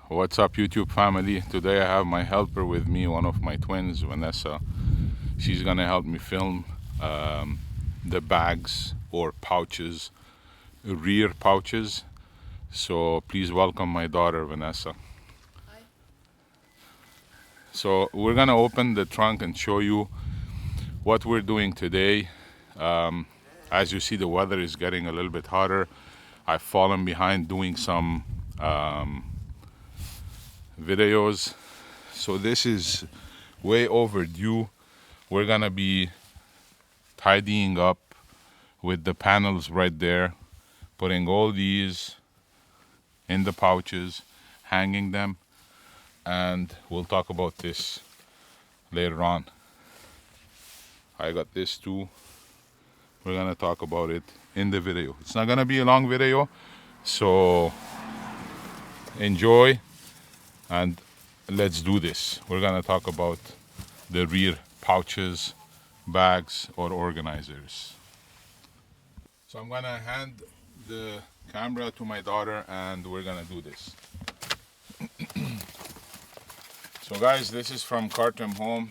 What's up, YouTube family? Today I have my helper with me, one of my twins, Vanessa. She's gonna help me film the bags or pouches, rear pouches. So please welcome my daughter, Vanessa. Hi. So we're gonna open the trunk and show you what we're doing today. As you see, the weather is getting a little bit hotter. I've fallen behind doing some videos, so this is way overdue. We're gonna be tidying up with the panels right there, putting all these in the pouches, hanging them, and we'll talk about this later on. I got this too. We're gonna talk about it in the video. It's not gonna be a long video, so enjoy and let's do this. We're gonna talk about the rear pouches, bags, or organizers. So I'm gonna hand the camera to my daughter and we're gonna do this. So guys, this is from Cartrimhome.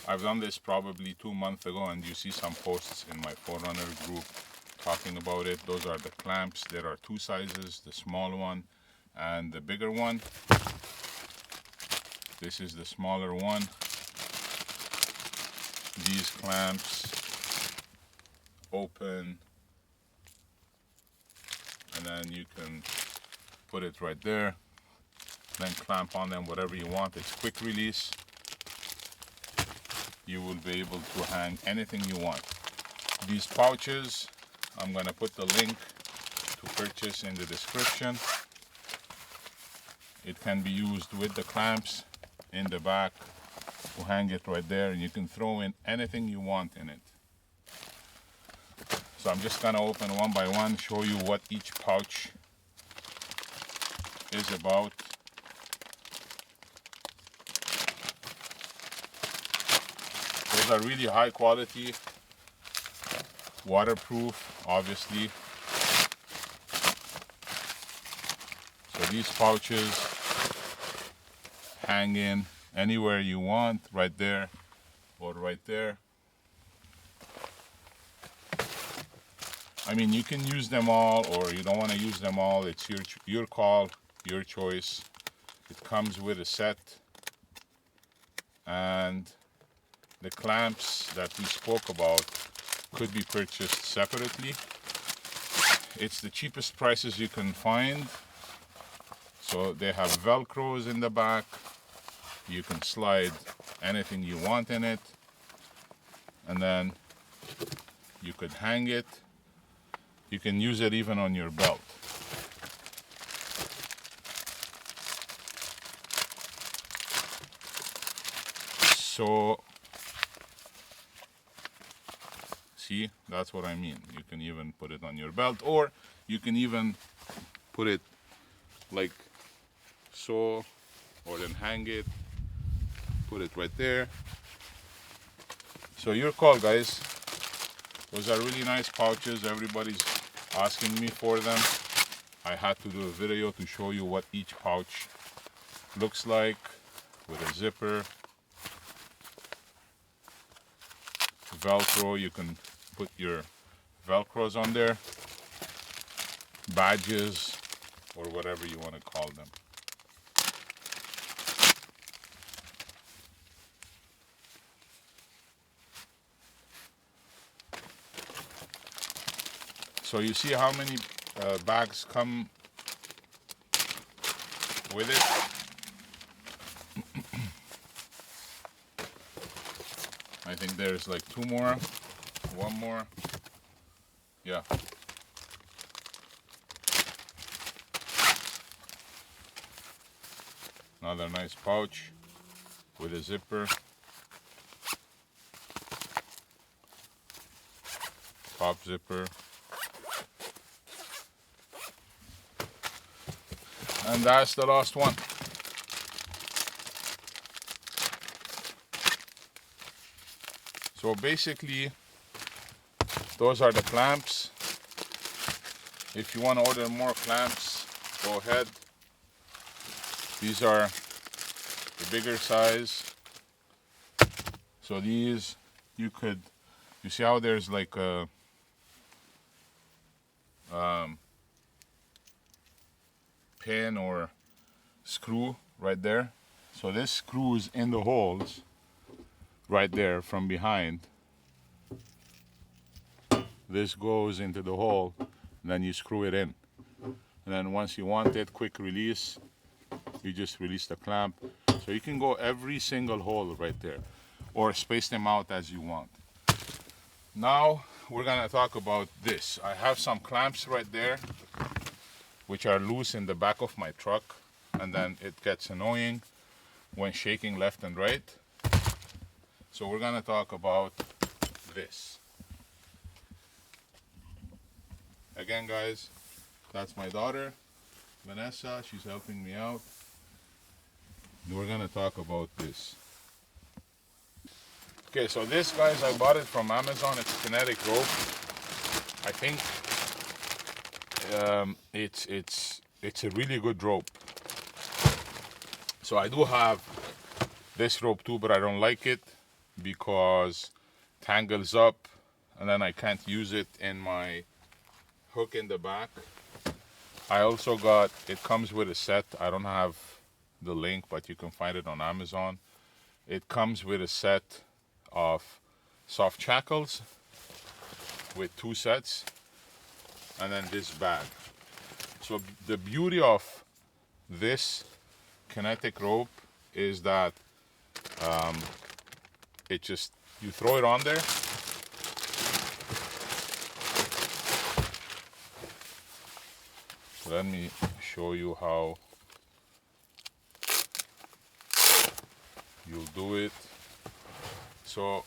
I've done this probably 2 months ago, and you see some posts in my 4Runner group talking about it. Those are the clamps. There are two sizes, the small one and the bigger one. This is the smaller one. These clamps open, and then you can put it right there, then clamp on them whatever you want. It's quick release. You will be able to hang anything you want. These pouches, I'm gonna put the link to purchase in the description. It can be used with the clamps in the back to hang it right there, and you can throw in anything you want in it. So I'm just gonna open one by one, show you what each pouch is about. Those are really high quality, waterproof, obviously. So these pouches hang in anywhere you want, right there or right there. I mean, you can use them all, or you don't want to use them all. It's your call, your choice. It comes with a set, and the clamps that we spoke about could be purchased separately. It's the cheapest prices you can find. So they have velcros in the back. You can slide anything you want in it, and then you could hang it. You can use it even on your belt. So see, that's what I mean. You can even put it on your belt, or you can even put it like so, or then hang it, put it right there. So your call, guys. Those are really nice pouches. Everybody's asking me for them. I had to do a video to show you what each pouch looks like, with a zipper, velcro. You can put your velcros on there, badges, or whatever you want to call them. So you see how many bags come with it. I think there's like two more, one more. Yeah. Another nice pouch with a zipper. Top zipper. And that's the last one. So basically, those are the clamps. If you want to order more clamps, go ahead. These are the bigger size. So these, you see how there's like a pin or screw right there. So this screws in the holes right there from behind. This goes into the hole, and then you screw it in. And then once you want it, quick release, you just release the clamp. So you can go every single hole right there, or space them out as you want. Now we're gonna talk about this. I have some clamps right there, which are loose in the back of my truck, and then it gets annoying when shaking left and right. So we're gonna talk about this. Again, guys, that's my daughter, Vanessa. She's helping me out. And we're gonna talk about this. Okay, so this, guys, I bought it from Amazon. It's kinetic rope. I think it's a really good rope. So I do have this rope too, but I don't like it because it tangles up, and then I can't use it in my hook in the back. I also got, it comes with a set. I don't have the link, but you can find it on Amazon. It comes with a set of soft shackles with 2 sets, and then this bag. So the beauty of this kinetic rope is that it just, you throw it on there, let me show you how you'll do it. So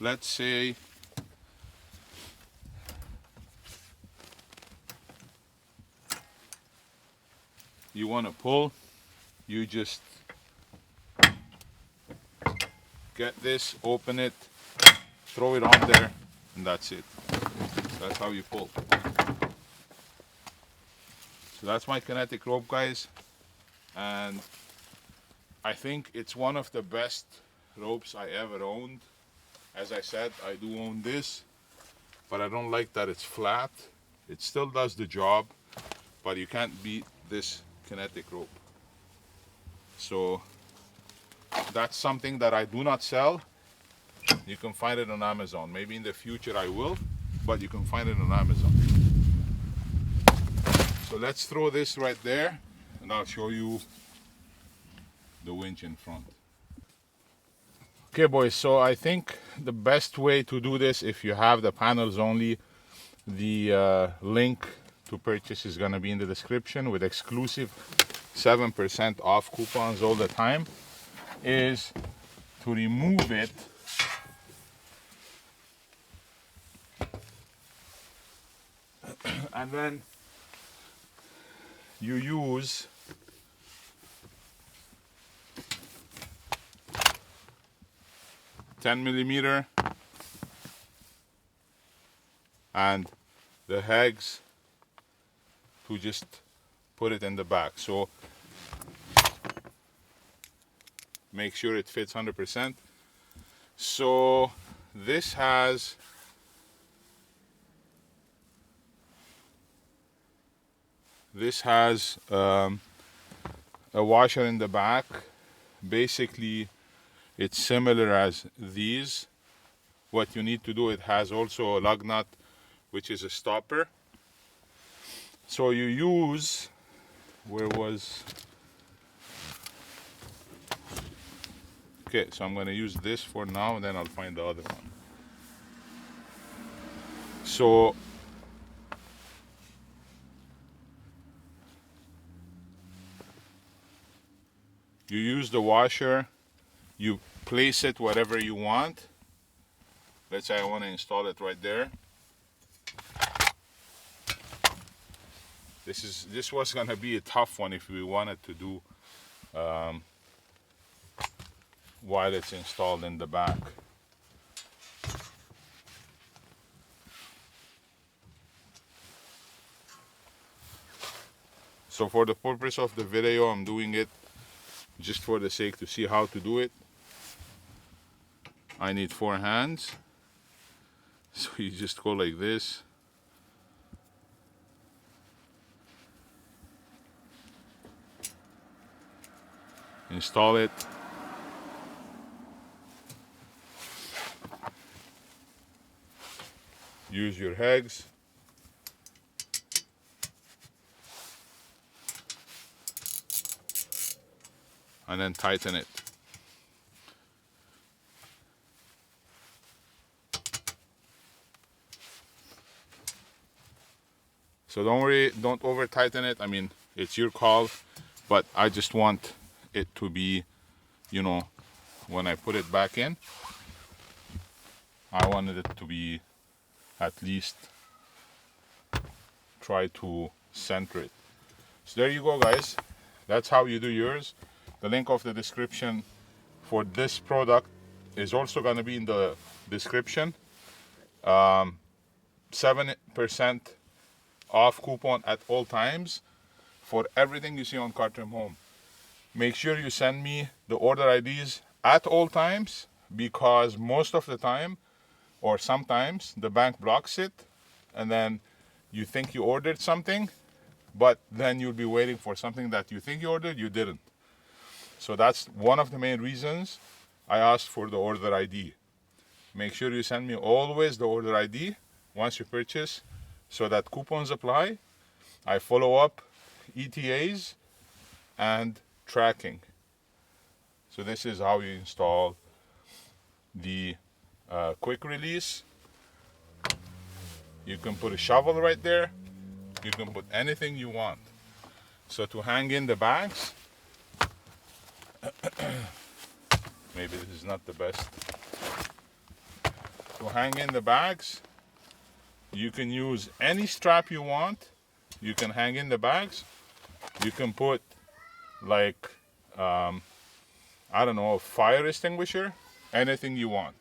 let's say you want to pull, you just get this, open it, throw it on there, and that's it. That's how you pull. So that's my kinetic rope, guys, and I think it's one of the best ropes I ever owned. As I said, I do own this, but I don't like that it's flat. It still does the job, but you can't beat this kinetic rope. So that's something that I do not sell. You can find it on Amazon. Maybe in the future I will, but you can find it on Amazon. So let's throw this right there, and I'll show you the winch in front. Okay, boys, so I think the best way to do this, if you have the panels only, the link to purchase is going to be in the description with exclusive 7% off coupons all the time, is to remove it and then you use $10mm and the hex to just put it in the back. So make sure it fits 100%. So this has a washer in the back. Basically it's similar as these. What you need to do, it has also a lug nut, which is a stopper. So you use, where was, okay, so I'm going to use this for now, and then I'll find the other one. So you use the washer, you place it wherever you want. Let's say I want to install it right there. This was going to be a tough one if we wanted to do while it's installed in the back. So So for the purpose of the video, I'm doing it just for the sake to see how to do it. I need 4 hands. So you just go like this. Install it. Use your hex. And then tighten it. So don't worry, don't over tighten it. I mean, it's your call, but I just want it to be, you know, when I put it back in, I wanted it to be at least try to center it. So there you go, guys. That's how you do yours. The link of the description for this product is also going to be in the description. 7% off coupon at all times for everything you see on Cartrimhome. Make sure you send me the order IDs at all times, because most of the time or sometimes the bank blocks it, and then you think you ordered something, but then you'll be waiting for something that you think you ordered, you didn't. So that's one of the main reasons I asked for the order ID. Make sure you send me always the order ID once you purchase, so that coupons apply. I follow up ETAs and tracking. So this is how you install the quick release. You can put a shovel right there. You can put anything you want. So to hang in the bags, maybe this is not the best. To hang in the bags, you can use any strap you want. You can hang in the bags. You can put like, I don't know, a fire extinguisher, anything you want.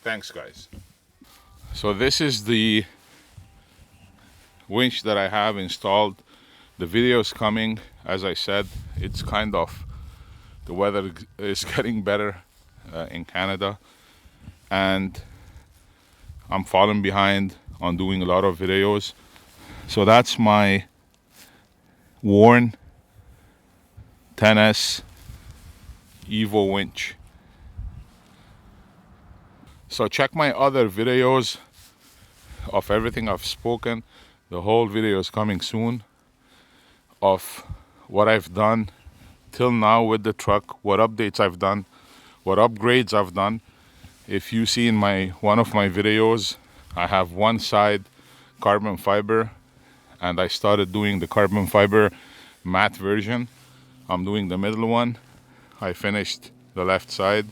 Thanks, guys. So this is the winch that I have installed. The video is coming. As I said, it's kind of, the weather is getting better in Canada, and I'm falling behind on doing a lot of videos. So that's my Warn 10S Evo winch. So check my other videos of everything I've spoken. The whole video is coming soon of what I've done till now with the truck, what updates I've done, what upgrades I've done. If you see in one of my videos, I have one side carbon fiber, and I started doing the carbon fiber matte version. I'm doing the middle one. I finished the left side.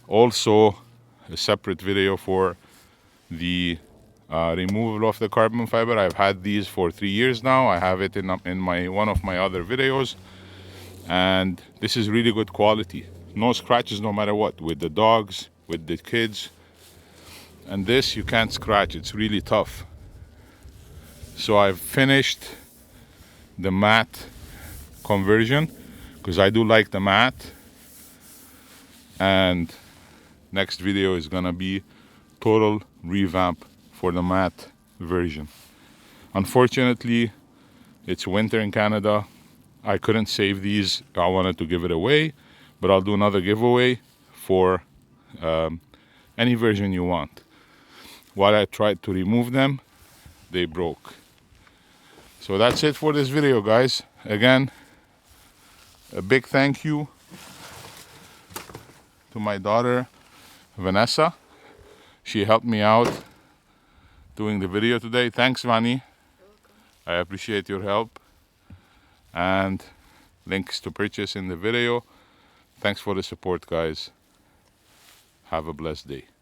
Also a separate video for the removal of the carbon fiber. I've had these for 3 years now. I have it in one of my other videos, and this is really good quality. No scratches no matter what, with the dogs, with the kids. And this you can't scratch, it's really tough. So I've finished the matte conversion because I do like the matte, and next video is gonna be total revamp for the matte version. Unfortunately, it's winter in Canada. I couldn't save these. I wanted to give it away, but I'll do another giveaway for any version you want. While I tried to remove them, they broke. So that's it for this video, guys. Again, a big thank you to my daughter Vanessa. She helped me out doing the video today. Thanks, Vani. I appreciate your help. And links to purchase in the video. Thanks for the support, guys. Have a blessed day.